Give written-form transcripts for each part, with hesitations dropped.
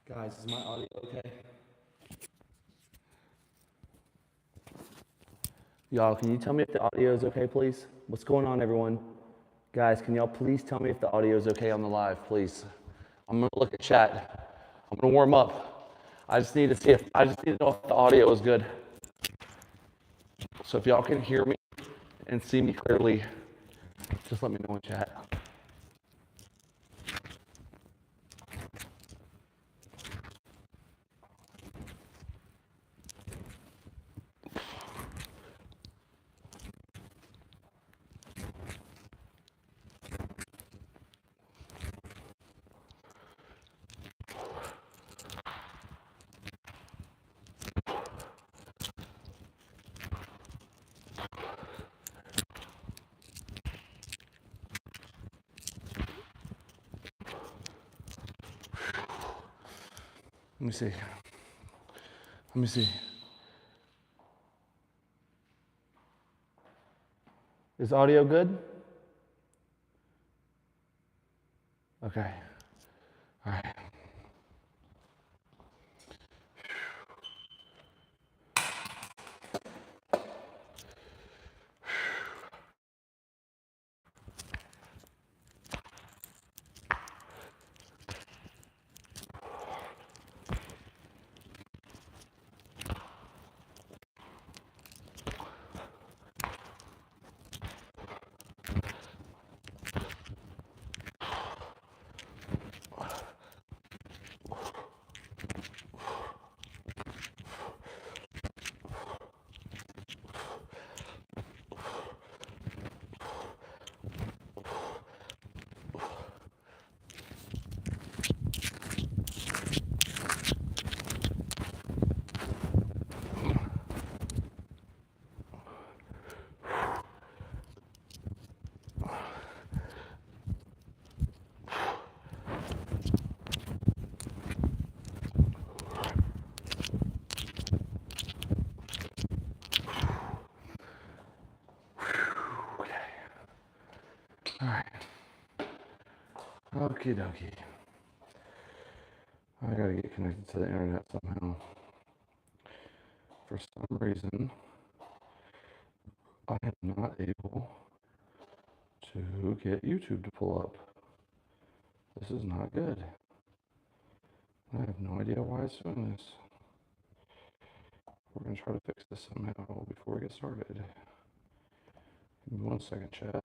Guys, is my audio okay? Y'all, can you tell me if the audio is okay, please? What's going on, everyone? Guys, can y'all please tell me if the audio is okay on the live, please? I'm gonna look at chat. I'm gonna warm up. I just need to know if the audio is good. So if y'all can hear me and see me clearly, just let me know in chat. Let me see. Let me see. Is audio good? Okay. All right. All right. Okie dokie. I gotta get connected to the internet somehow. For some reason, I am not able to get YouTube to pull up. This is not good. I have no idea why it's doing this. We're gonna try to fix this somehow before we get started. Give me 1 second, chat.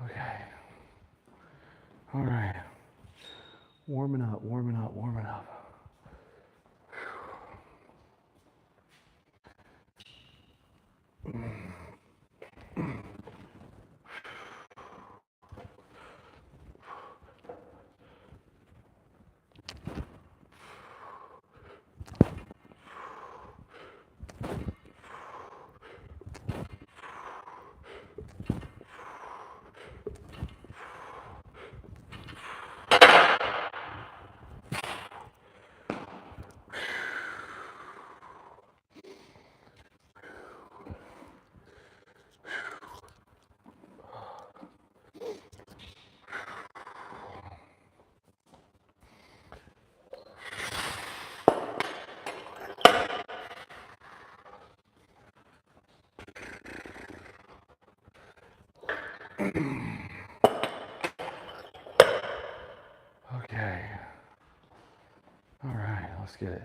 Okay. All right. Warming up, warming up, warming up. Okay. All right, let's get it.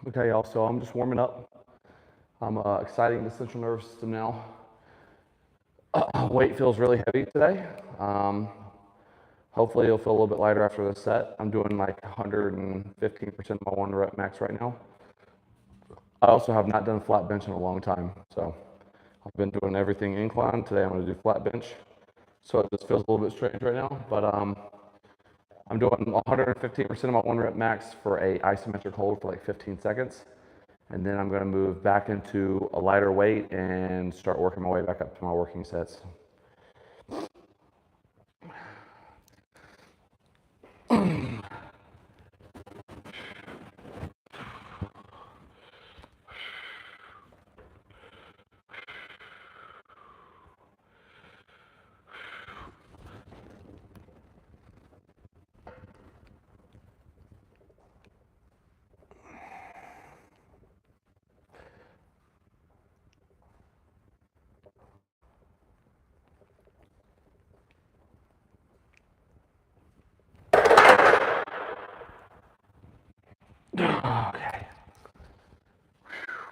Okay, y'all, so I'm just warming up. I'm exciting the central nervous system now. Weight feels really heavy today. Hopefully it'll feel a little bit lighter after this set. I'm doing like 115% of my 1 rep max right now. I also have not done flat bench in a long time, so I've been doing everything incline. Today I'm going to do flat bench, so it just feels a little bit strange right now, but I'm doing 115% of my 1 rep max for a isometric hold for like 15 seconds. And then I'm going to move back into a lighter weight and start working my way back up to my working sets.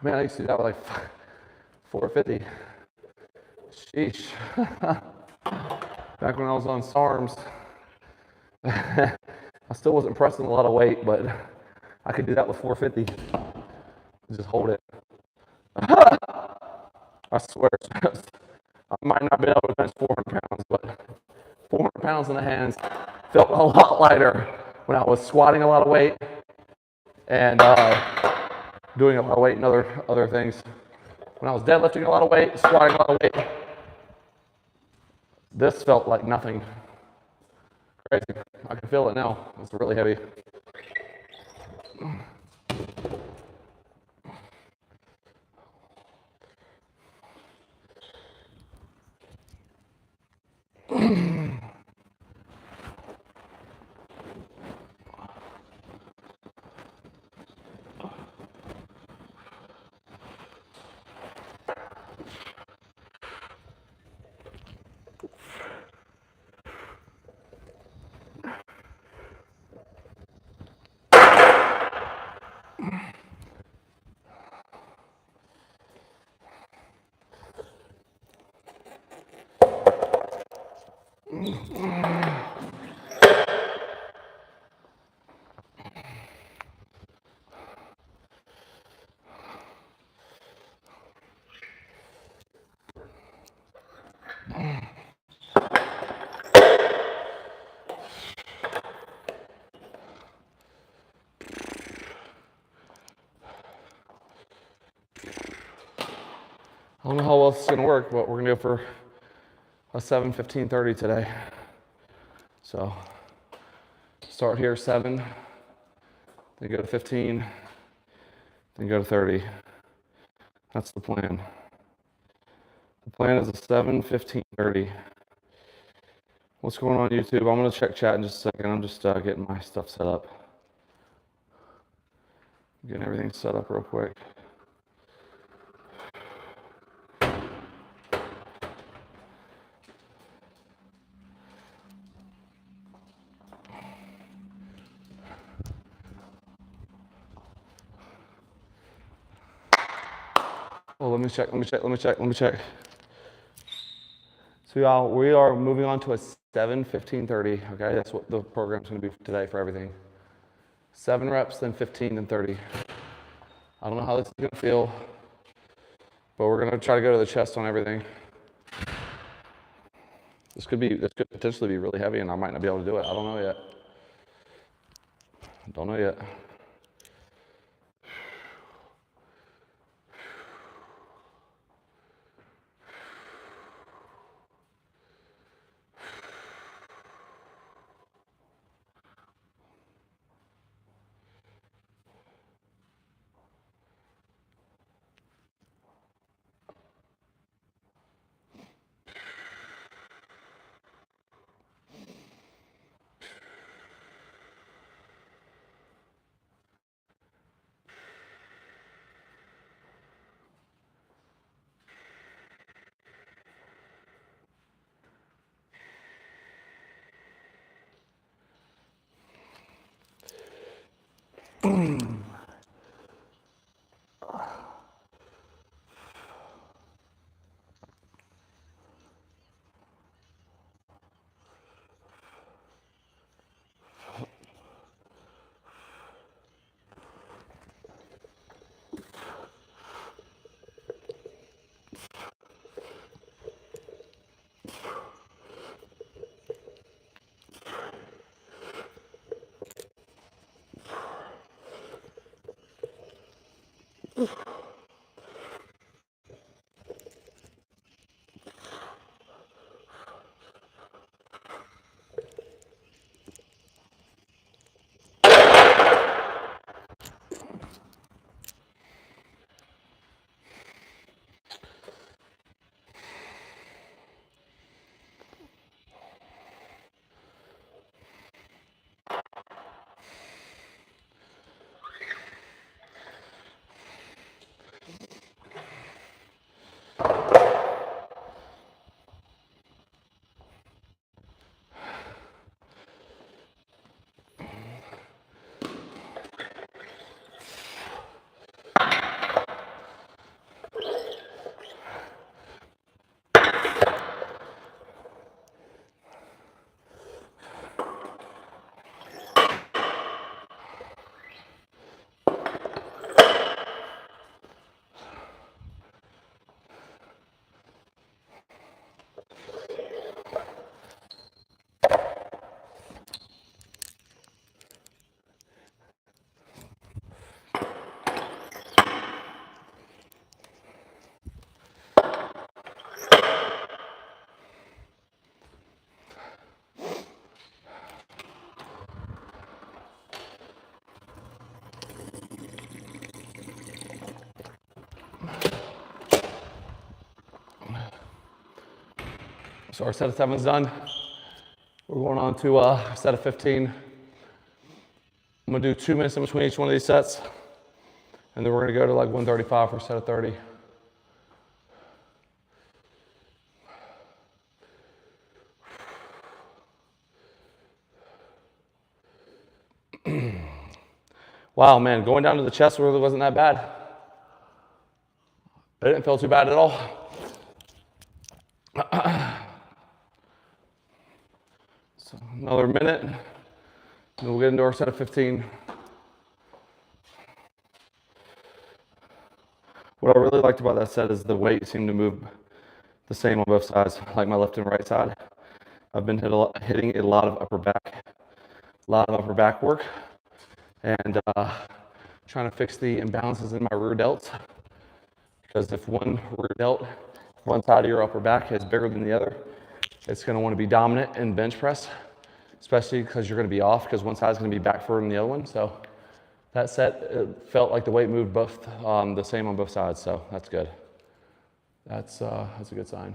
Man, I used to do that with like 450. Sheesh. Back when I was on SARMs, I still wasn't pressing a lot of weight, but I could do that with 450. Just hold it. I swear. I might not be able to bench 400 pounds, but 400 pounds in the hands felt a lot lighter when I was squatting a lot of weight and doing a lot of weight and other things. When I was deadlifting a lot of weight, squatting a lot of weight, this felt like nothing. Crazy. I can feel it now. It's really heavy. I don't know how well this is going to work, but we're going to go for a 7:15:30 today. So start here 7, then go to 15, then go to 30. That's the plan. The plan is a 7:15:30. What's going on YouTube? I'm going to check chat in just a second. I'm just getting my stuff set up. Getting everything set up real quick. Oh, let me check. So y'all, we are moving on to a 7:15:30, okay? That's what the program's gonna be today for everything. 7 reps, then 15, then 30. I don't know how this is gonna feel, but we're gonna try to go to the chest on everything. This could potentially be really heavy and I might not be able to do it. I don't know yet. Don't know yet. So our set of 7's done. We're going on to a set of 15. I'm gonna do 2 minutes in between each one of these sets. And then we're gonna go to like 135 for a set of 30. Wow, man, going down to the chest really wasn't that bad. It didn't feel too bad at all. So another minute, and we'll get into our set of 15. What I really liked about that set is the weight seemed to move the same on both sides, like my left and right side. I've been hitting a lot of upper back work, and trying to fix the imbalances in my rear delts. Because if one side of your upper back is bigger than the other, it's going to want to be dominant in bench press, especially because you're going to be off because one side is going to be back further than the other one. So that set, it felt like the weight moved both the same on both sides. So that's good. That's a good sign.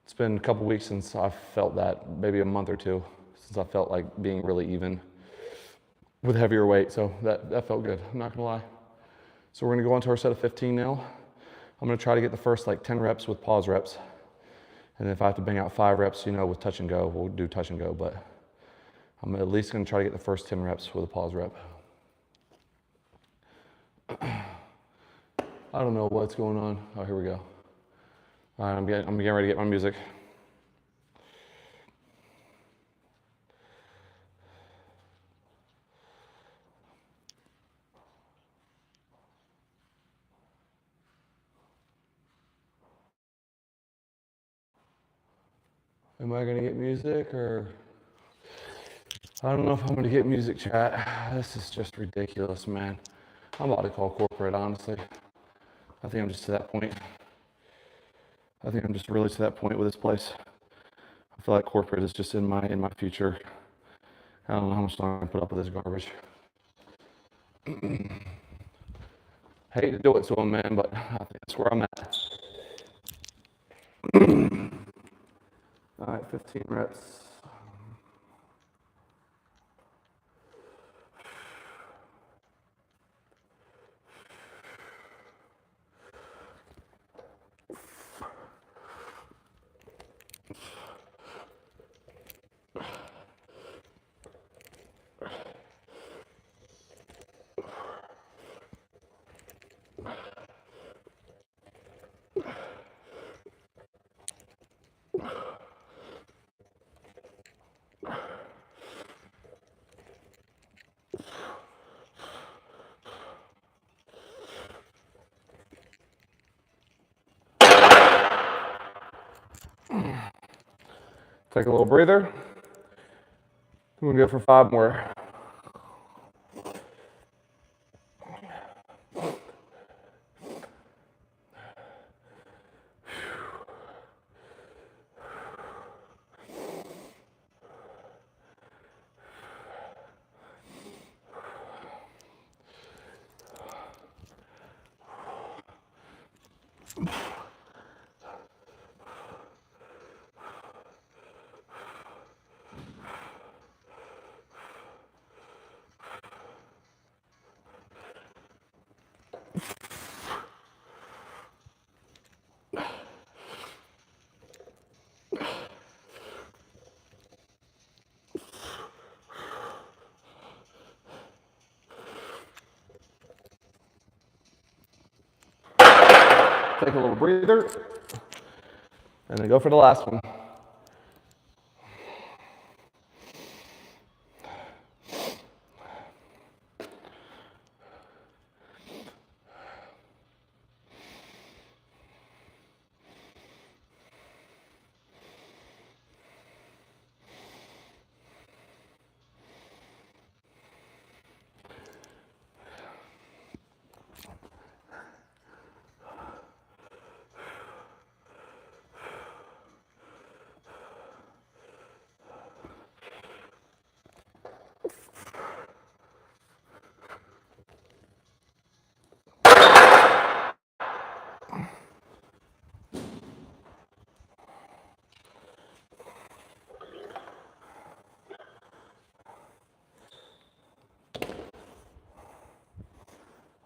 It's been a couple weeks since I've felt that, maybe a month or two, since I felt like being really even with heavier weight. So that felt good. I'm not going to lie. So we're going to go on to our set of 15 now. I'm going to try to get the first like 10 reps with pause reps. And if I have to bang out 5 reps, with touch and go, we'll do touch and go. But I'm at least going to try to get the first 10 reps with a pause rep. I don't know what's going on. Oh, here we go. All right, I'm getting ready to get my music. Am I going to get music or? I don't know if I'm going to get music, chat. This is just ridiculous, man. I'm about to call corporate, honestly. I think I'm just to that point. I think I'm just really to that point with this place. I feel like corporate is just in my future. I don't know how much longer I can put up with this garbage. Hate to do it to them, man, but I think that's where I'm at. All right, 15 reps. Take a little breather. I'm gonna go for 5 more. Take a little breather, and then go for the last one.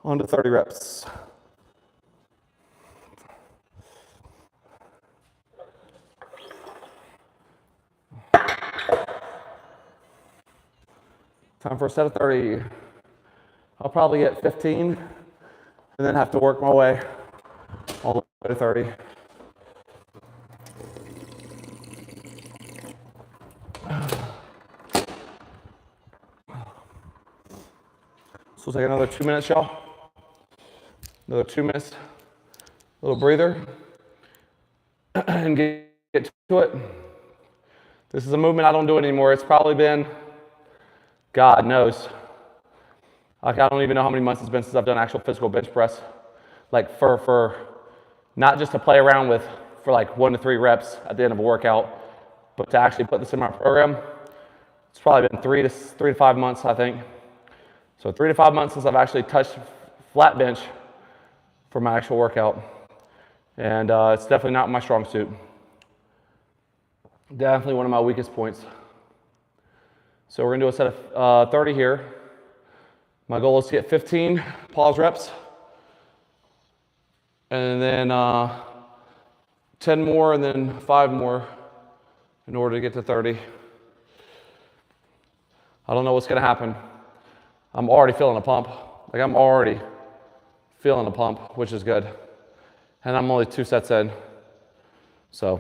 On to 30 reps. Time for a set of 30. I'll probably get 15 and then have to work my way all the way to 30. So we'll take another 2 minutes, y'all. Another 2 minutes. Little breather. And get to it. This is a movement I don't do anymore. It's probably been, God knows. Like, I don't even know how many months it's been since I've done actual physical bench press. Like for not just to play around with for like 1 to 3 reps at the end of a workout, but to actually put this in my program. It's probably been 3 to 5 months, I think. So 3 to 5 months since I've actually touched flat bench for my actual workout. And it's definitely not my strong suit. Definitely one of my weakest points. So we're gonna do a set of 30 here. My goal is to get 15 pause reps. And then 10 more and then 5 more in order to get to 30. I don't know what's gonna happen. I'm already feeling a pump. Like, I'm already feeling a pump, which is good. And I'm only 2 sets in. So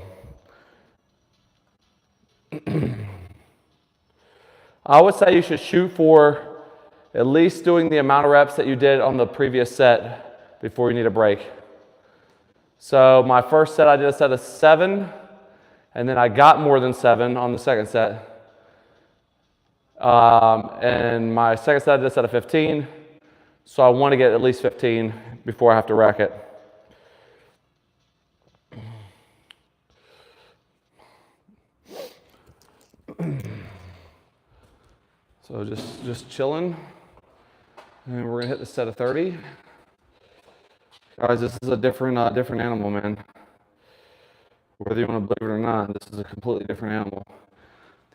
I would say you should shoot for at least doing the amount of reps that you did on the previous set before you need a break. So my first set, I did a set of 7, and then I got more than 7 on the second set. And my second set, I did a set of 15. So I want to get at least 15 before I have to rack it. So just chilling. And we're gonna hit the set of 30. Guys, this is a different animal, man. Whether you want to believe it or not, this is a completely different animal.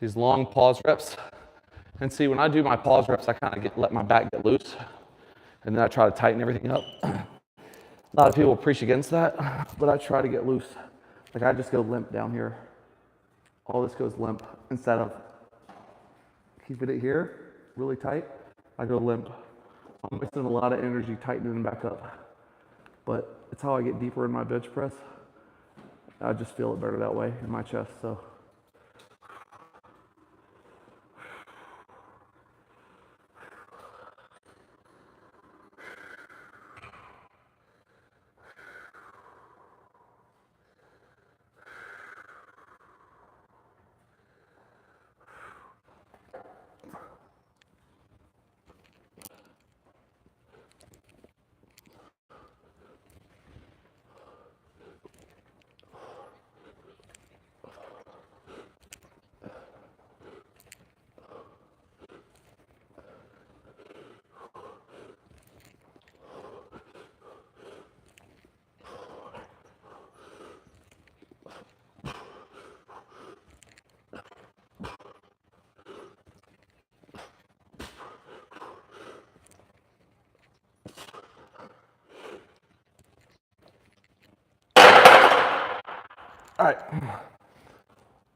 These long pause reps. And see, when I do my pause reps, I kind of let my back get loose. And then I try to tighten everything up. A lot of people preach against that, but I try to get loose. Like, I just go limp down here. All this goes limp. Instead of keeping it here really tight, I go limp. I'm wasting a lot of energy tightening back up. But it's how I get deeper in my bench press. I just feel it better that way in my chest, so. All right,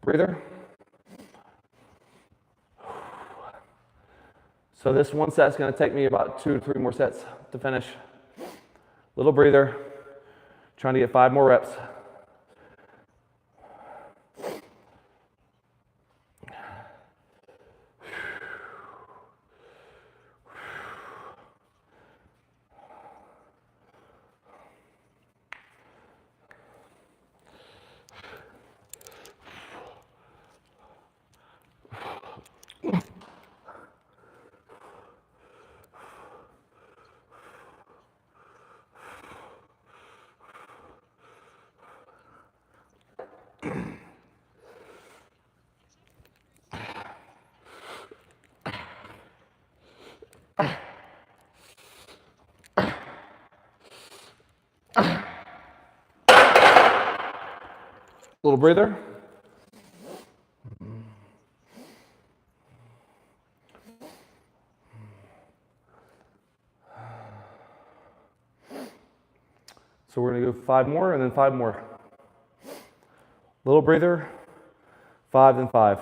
breather. So this one set's gonna take me about 2 to 3 more sets to finish. Little breather, trying to get 5 more reps. Little breather. 5 more and then 5 more. Little breather, 5 then 5.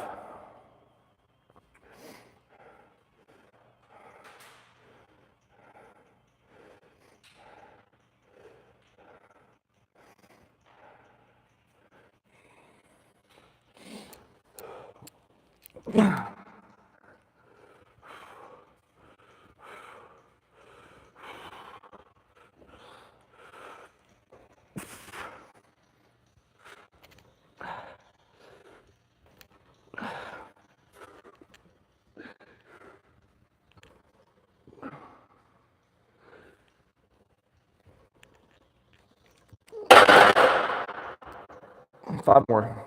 Five more.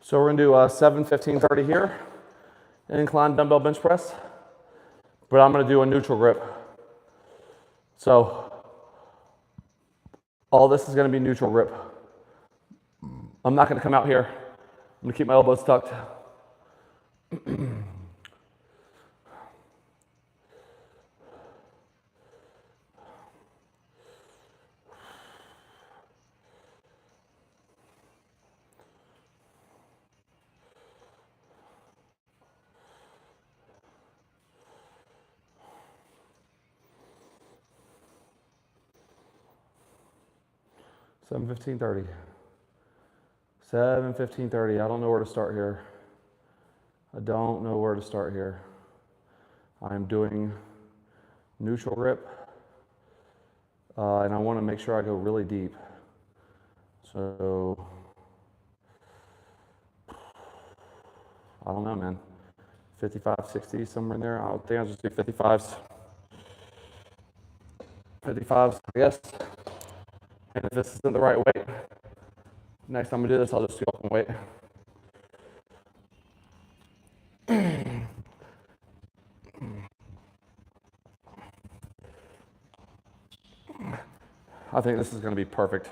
So we're gonna do 7, 15, 30 here, incline dumbbell bench press, but I'm gonna do a neutral grip. So all this is gonna be neutral grip. I'm not gonna come out here. I'm gonna keep my elbows tucked. 7, 15, 30. 7, 15, 30. I don't know where to start here. I don't know where to start here. I'm doing neutral grip, and I want to make sure I go really deep. So, I don't know, man. 55, 60, somewhere in there. I think I'll just do 55s. 55s, I guess. And if this isn't the right weight, next time I do this, I'll just do open weight. I think this is going to be perfect.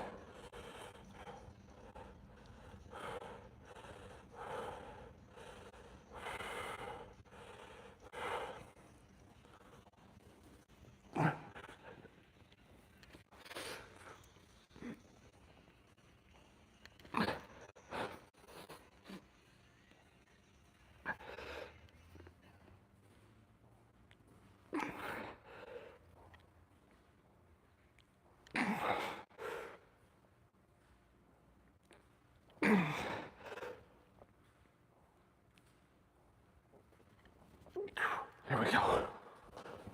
Here we go.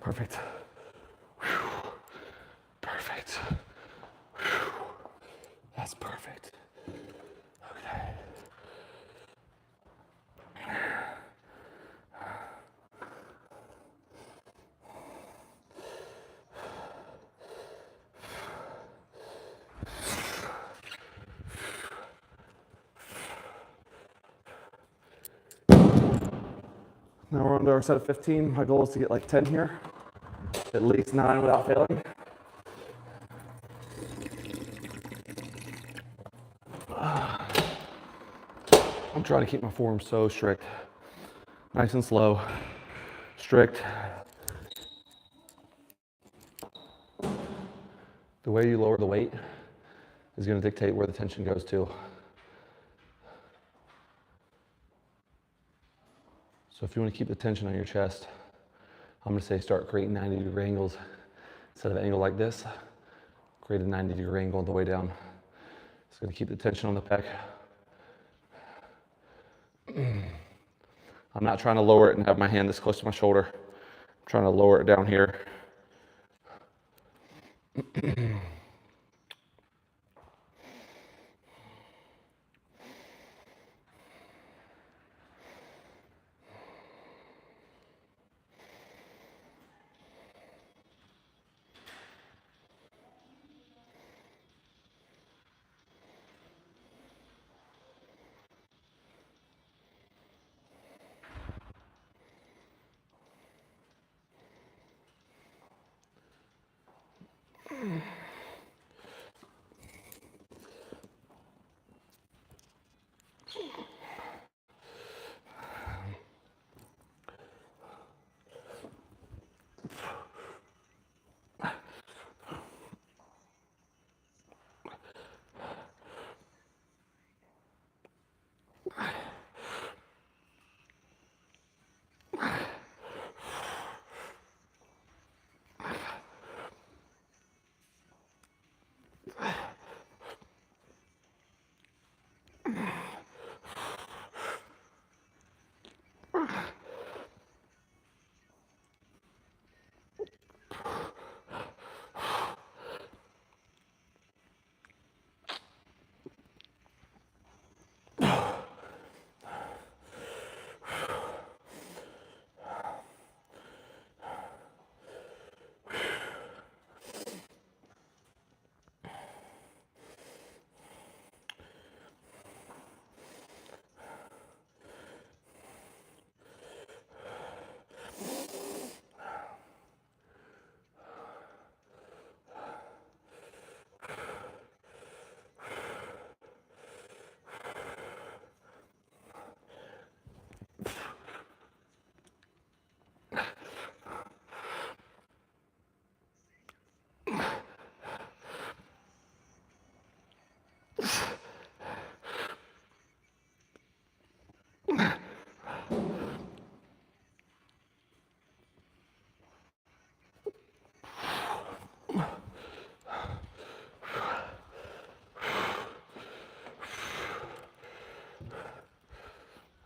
Perfect. Perfect. That's perfect. Okay. Now we're on to our set of 15. My goal is to get like 10 here, at least 9 without failing. I'm trying to keep my form so strict. Nice and slow, strict. The way you lower the weight is going to dictate where the tension goes to. So if you want to keep the tension on your chest, I'm going to say start creating 90-degree angles. Instead of an angle like this, create a 90-degree angle on the way down. It's going to keep the tension on the pec. I'm not trying to lower it and have my hand this close to my shoulder. I'm trying to lower it down here.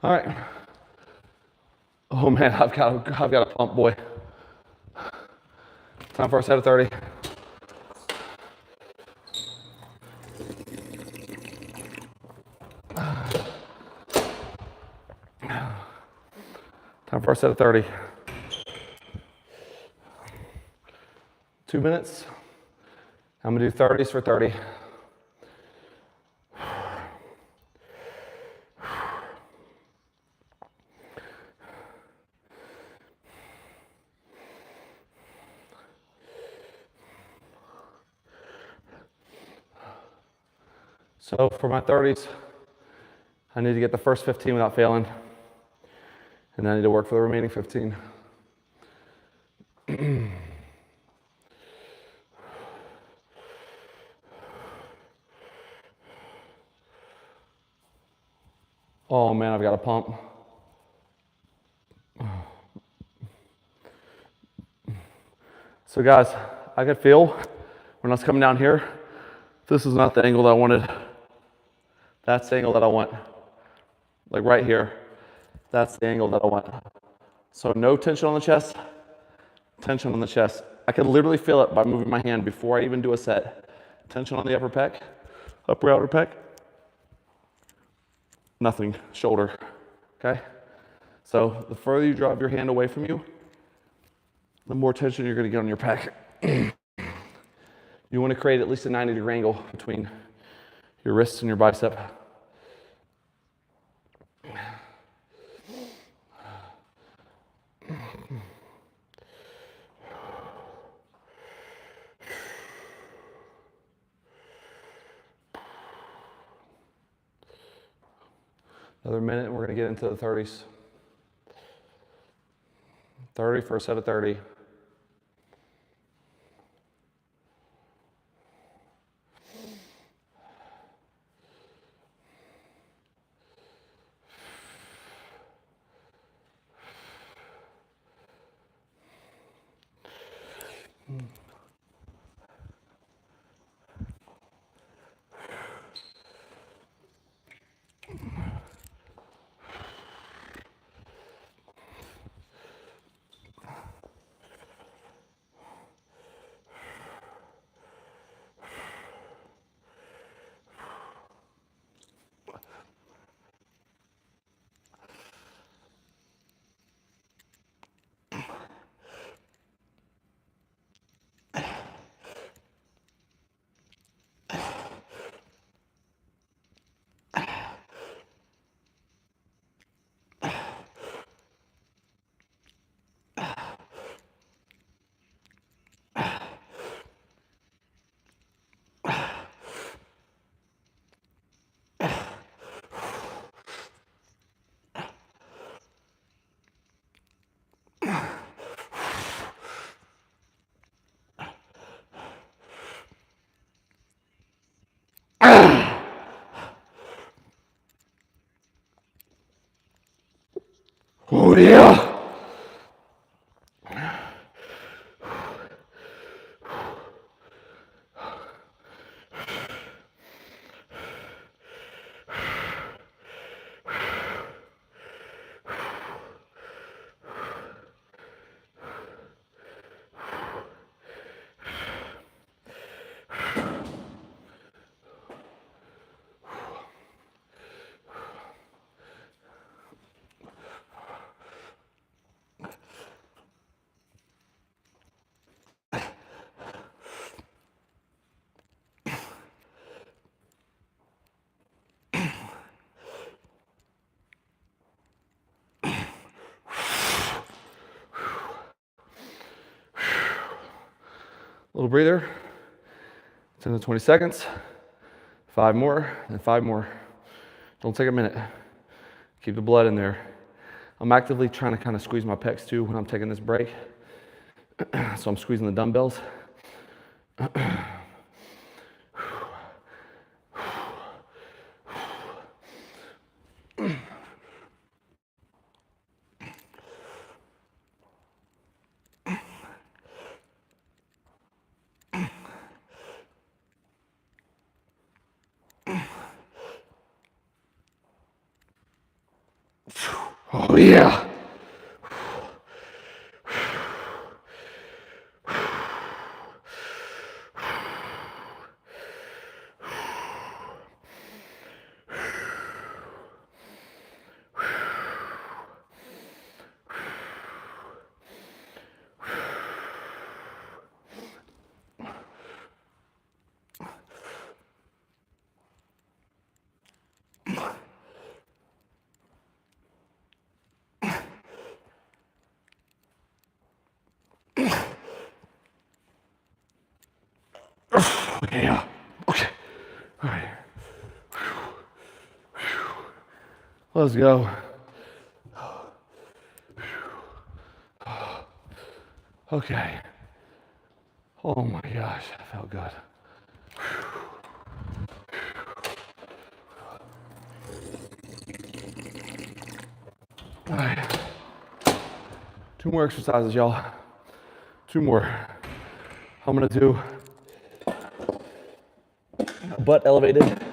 All right. Oh man, I've got a pump, boy. Time for a set of 30. Time for a set of 30. 2 minutes. I'm gonna do 30s for 30. So for my 30s, I need to get the first 15 without failing. And then I need to work for the remaining 15. Oh man, I've got a pump. So guys, I could feel when I was coming down here, this is not the angle that I wanted. That's the angle that I want. Like right here, that's the angle that I want. So no tension on the chest, tension on the chest. I can literally feel it by moving my hand before I even do a set. Tension on the upper pec, upper outer pec. Nothing, shoulder, okay? So the further you drive your hand away from you, the more tension you're gonna get on your pec. You wanna create at least a 90-degree angle between your wrists and your bicep. Another minute and we're gonna get into the 30s. 30 for a set of 30. Oh yeah! Little breather. 10 to 20 seconds. 5 more, and 5 more. Don't take a minute. Keep the blood in there. I'm actively trying to kind of squeeze my pecs too when I'm taking this break. So I'm squeezing the dumbbells. Oh yeah. Yeah. Okay. All right. Let's go. Okay. Oh my gosh, that felt good. All right. 2 more exercises, y'all. 2 more. I'm gonna do butt elevated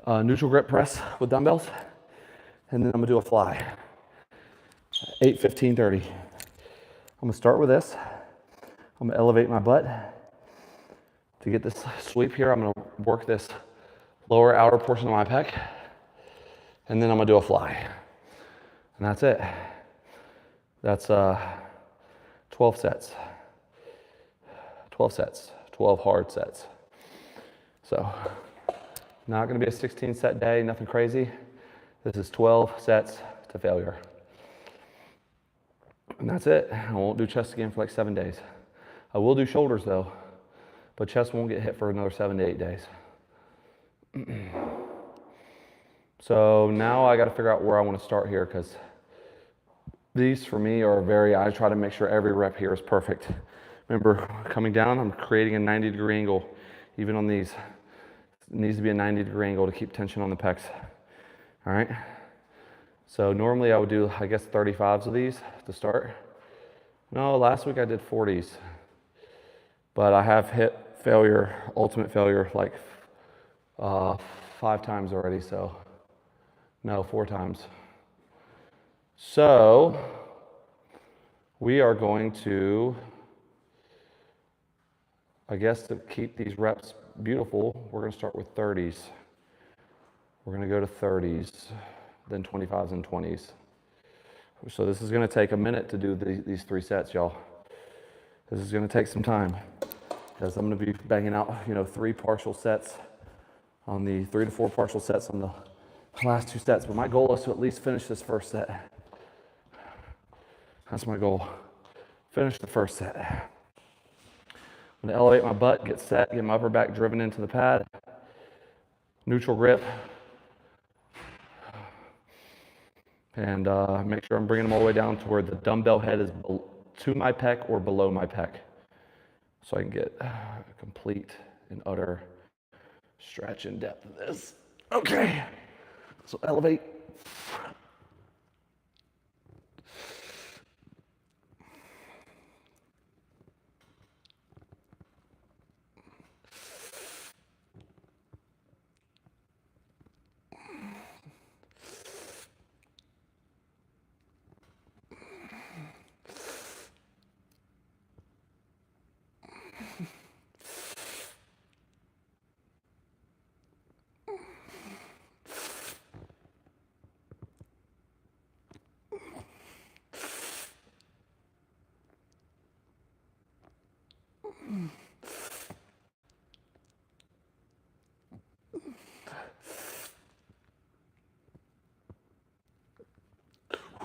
neutral grip press with dumbbells, and then I'm gonna do a fly. 8, 15, 30. I'm gonna start with this. I'm gonna elevate my butt. To get this sweep here, I'm gonna work this lower outer portion of my pec, and then I'm gonna do a fly. And that's it. That's 12 sets. 12 sets, 12 hard sets. So, not gonna be a 16 set day, nothing crazy. This is 12 sets to failure. And that's it. I won't do chest again for like 7 days. I will do shoulders though, but chest won't get hit for another 7 to 8 days. So now I got to figure out where I want to start here because these for me are I try to make sure every rep here is perfect. Remember, coming down, I'm creating a 90-degree angle. Even on these, it needs to be a 90-degree angle to keep tension on the pecs. All right? So normally I would do, I guess, 35s of these to start. No, last week I did 40s. But I have hit failure, ultimate failure, like 5 times already, so no, 4 times. So we are going to, I guess, to keep these reps beautiful, we're going to start with 30s. We're going to go to 30s, then 25s and 20s. So this is going to take a minute to do these 3 sets, y'all. This is going to take some time because I'm going to be banging out, 3 partial sets on the 3 to 4 partial sets on the last 2 sets. But my goal is to at least finish this first set. That's my goal. Finish the first set. I'm going to elevate my butt, get set, get my upper back driven into the pad. Neutral grip. And make sure I'm bringing them all the way down to where the dumbbell head is to my pec or below my pec. So I can get a complete and utter stretch and depth of this. Okay. So elevate.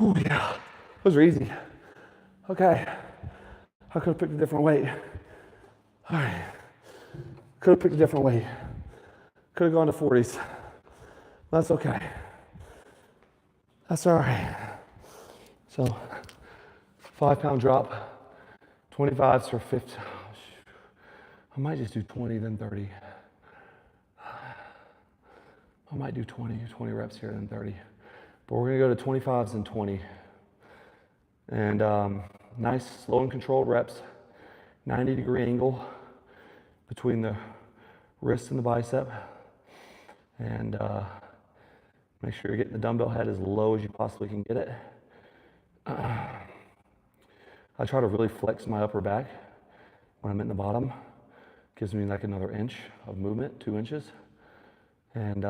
Oh yeah, those are easy. Okay, I could have picked a different weight. All right, could have picked a different weight. Could have gone to 40s. That's okay. That's all right. So, 5-pound drop, 25s for 50. I might just do 20, then 30. I might do 20 reps here, then 30. But we're gonna go to 25s and 20. And nice, slow and controlled reps. 90-degree angle between the wrist and the bicep. And make sure you're getting the dumbbell head as low as you possibly can get it. I try to really flex my upper back when I'm in the bottom. Gives me like another inch of movement, 2 inches. And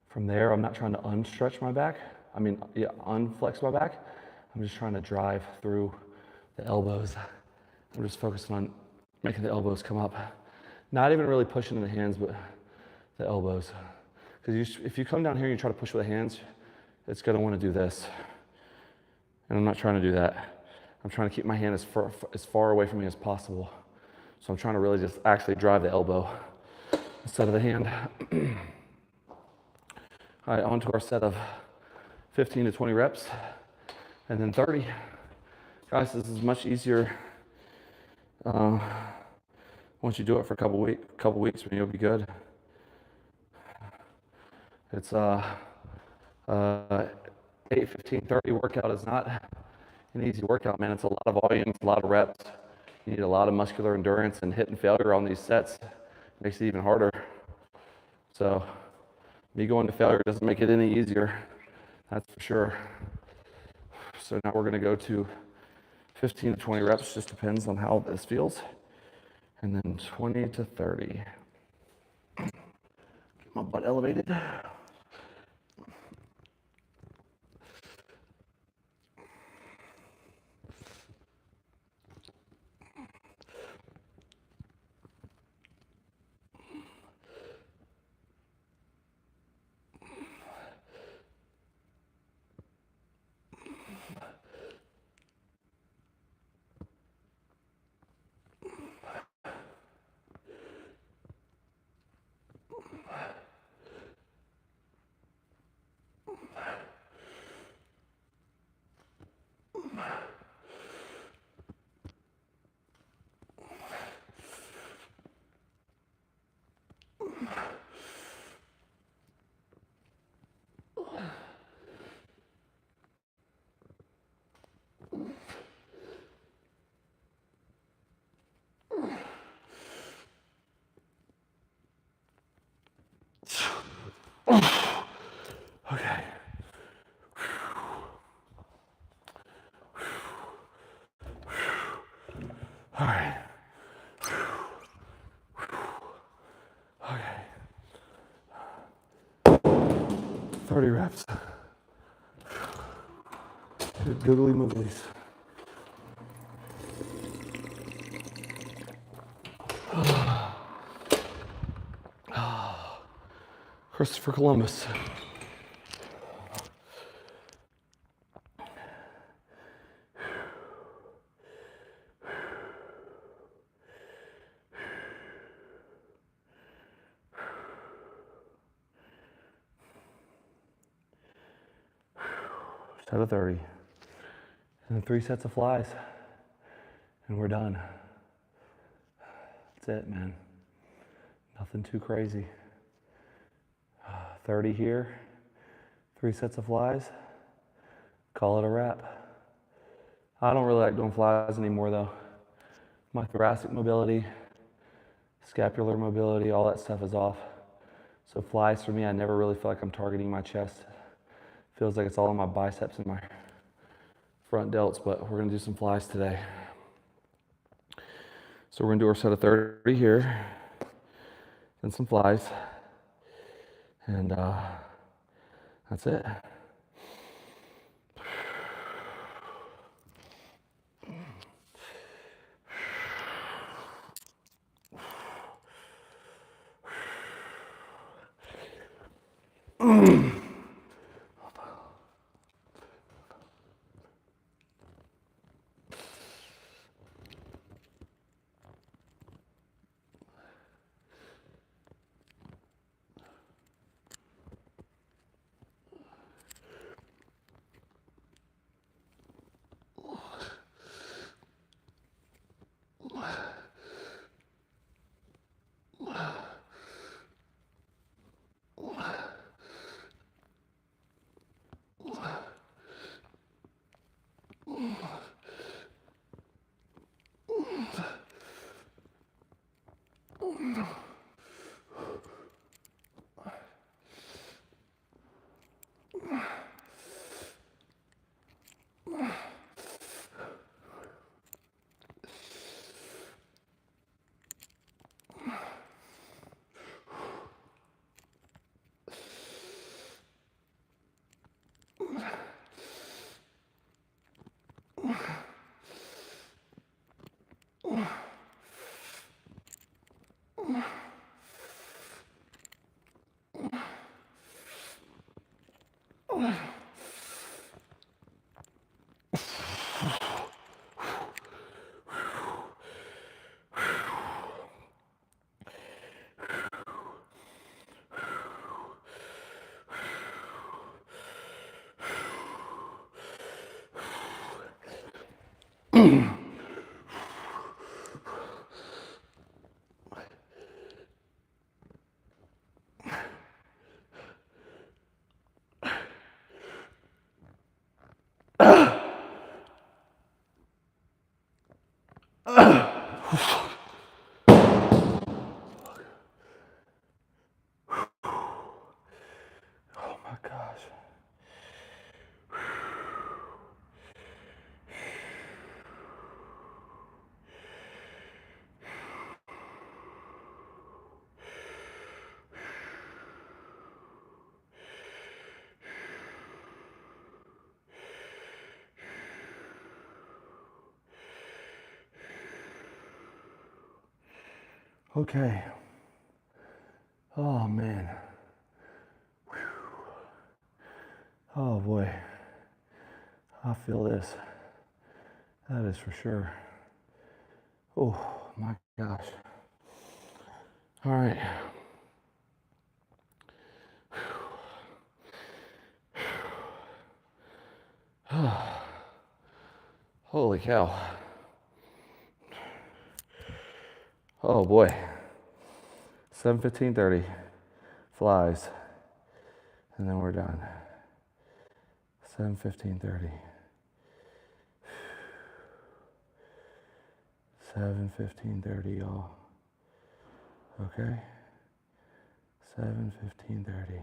from there, I'm not trying to unstretch my back. Unflex my back. I'm just trying to drive through the elbows. I'm just focusing on making the elbows come up. Not even really pushing the hands, but the elbows. Because if you come down here and you try to push with the hands, it's gonna wanna do this. And I'm not trying to do that. I'm trying to keep my hand as far away from me as possible. So I'm trying to really just actually drive the elbow instead of the hand. All right, on to our set of 15 to 20 reps, and then 30. Guys, this is much easier once you do it for a couple weeks, when you'll be good. It's 8, 15, 30 workout is not an easy workout, man. It's a lot of volume, it's a lot of reps. You need a lot of muscular endurance, and hitting failure on these sets makes it even harder. So me going to failure doesn't make it any easier, that's for sure. So now we're gonna go to 15 to 20 reps, just depends on how this feels. And then 20 to 30. Get my butt elevated. Okay. All right. Okay. 30 reps. Googly mooglies. Christopher Columbus. Set of 30. And then 3 sets of flies. And we're done. That's it, man. Nothing too crazy. 30 here, 3 sets of flies. Call it a wrap. I don't really like doing flies anymore though. My thoracic mobility, scapular mobility, all that stuff is off. So flies for me, I never really feel like I'm targeting my chest. Feels like it's all in my biceps and my front delts, but we're gonna do some flies today. So we're gonna do our set of 30 here, and some flies, and that's it. Oh my gosh. Okay. Oh man. Whew. Oh boy. I feel this. That is for sure. Oh my gosh. All right. Holy cow. Oh boy. 7:15:30. Flies. And then we're done. 7:15:30. 7:15:30, y'all. Okay? 7:15:30.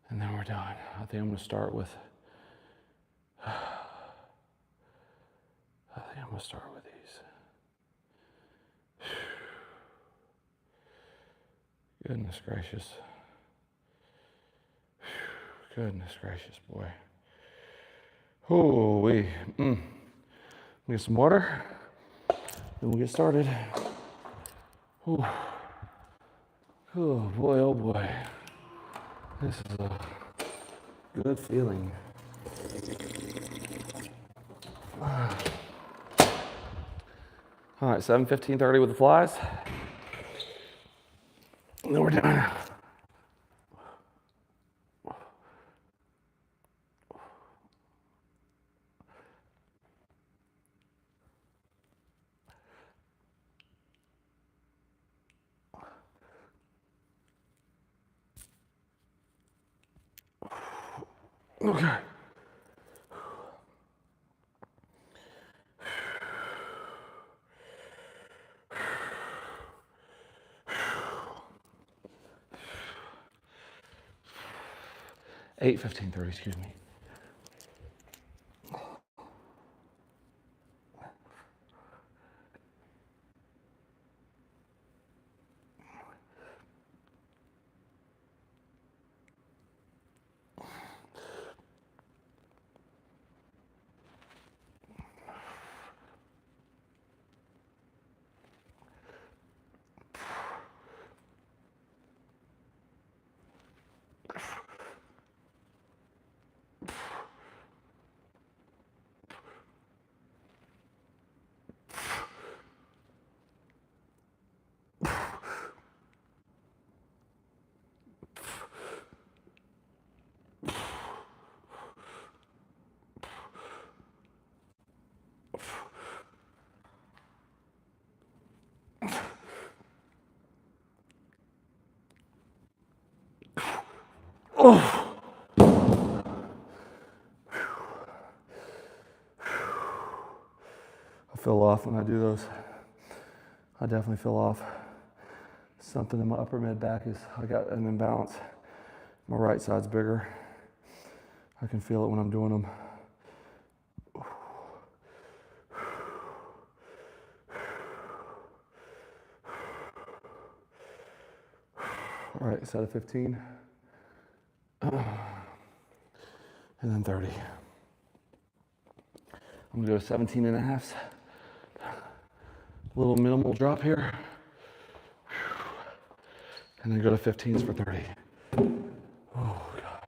And then we're done. I think I'm gonna start with these. Goodness gracious. Goodness gracious, boy. Oh, get some water, then we'll get started. Ooh. Oh boy, oh boy. This is a good feeling. All right, 7:15:30 with the flies. And then we're done. Okay. Eight 15:30, excuse me. Oh. I feel off when I do those. I definitely feel off. Something in my upper mid back I got an imbalance. My right side's bigger. I can feel it when I'm doing them. All right, set of 15. And then 30. I'm gonna go to 17 and a half. Little minimal drop here. And then go to 15s for 30. Oh, God.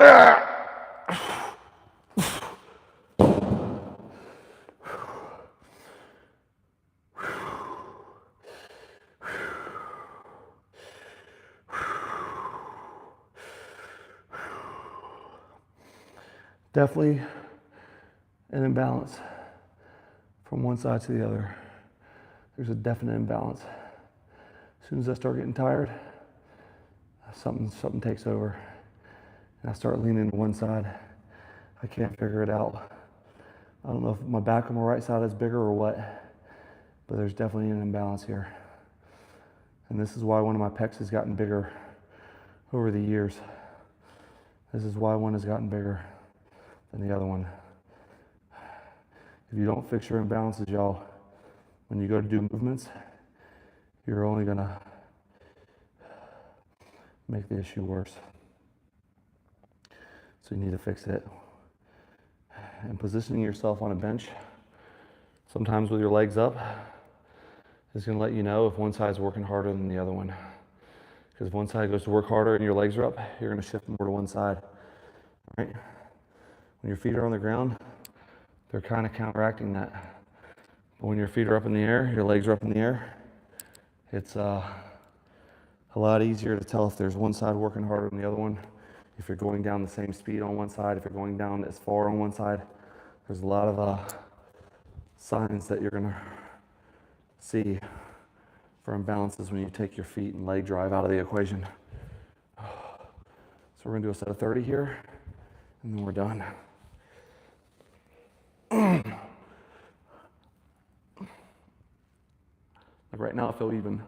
Ah! Definitely an imbalance from one side to the other. There's a definite imbalance. As soon as I start getting tired, something takes over. And I start leaning to one side. I can't figure it out. I don't know if my back on my right side is bigger or what, but there's definitely an imbalance here. And this is why one of my pecs has gotten bigger over the years. This is why one has gotten bigger than the other one. If you don't fix your imbalances, y'all, when you go to do movements, you're only gonna make the issue worse. So you need to fix it. And positioning yourself on a bench, sometimes with your legs up, is gonna let you know if one side's working harder than the other one. Because if one side goes to work harder and your legs are up, you're gonna shift more to one side, right? When your feet are on the ground, they're kind of counteracting that. But when your feet are up in the air, your legs are up in the air, it's a lot easier to tell if there's one side working harder than the other one. If you're going down the same speed on one side, if you're going down as far on one side, there's a lot of signs that you're gonna see for imbalances when you take your feet and leg drive out of the equation. So we're gonna do a set of 30 here, and then we're done. Like right now, I feel even.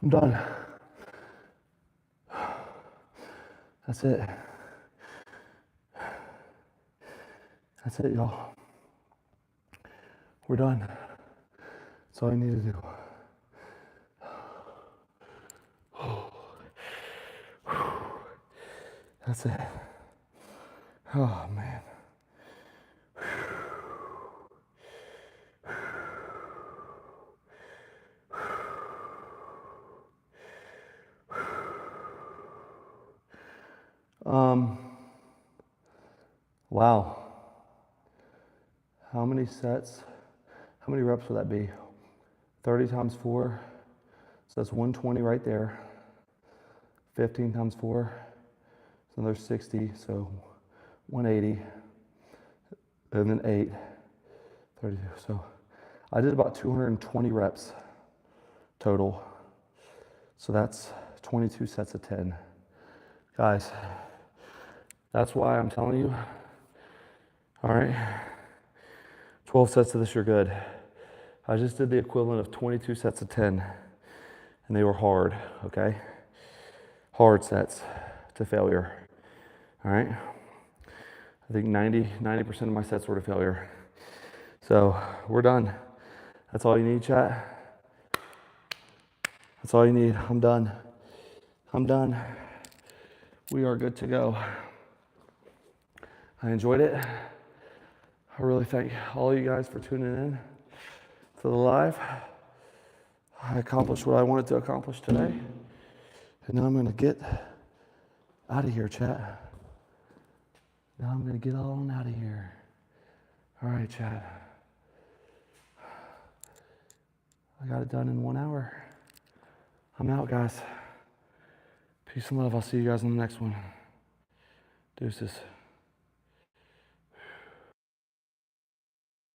I'm done. That's it. That's it, y'all. We're done. That's all I need to do. That's it. Oh, man. Wow. How many sets, how many reps would that be? 30 times 4, so that's 120 right there. 15 times 4, so another 60, so 180. And then 8, 32. So I did about 220 reps total. So that's 22 sets of 10. Guys, that's why I'm telling you, all right, 12 sets of this, you're good. I just did the equivalent of 22 sets of 10, and they were hard, okay? Hard sets to failure, all right? I think 90% of my sets were to failure. So we're done. That's all you need, chat. That's all you need. I'm done. I'm done. We are good to go. I enjoyed it. I really thank all you guys for tuning in to the live. I accomplished what I wanted to accomplish today. And now I'm going to get out of here, chat. Now I'm going to get on out of here. All right, chat. I got it done in 1 hour. I'm out, guys. Peace and love. I'll see you guys on the next one. Deuces.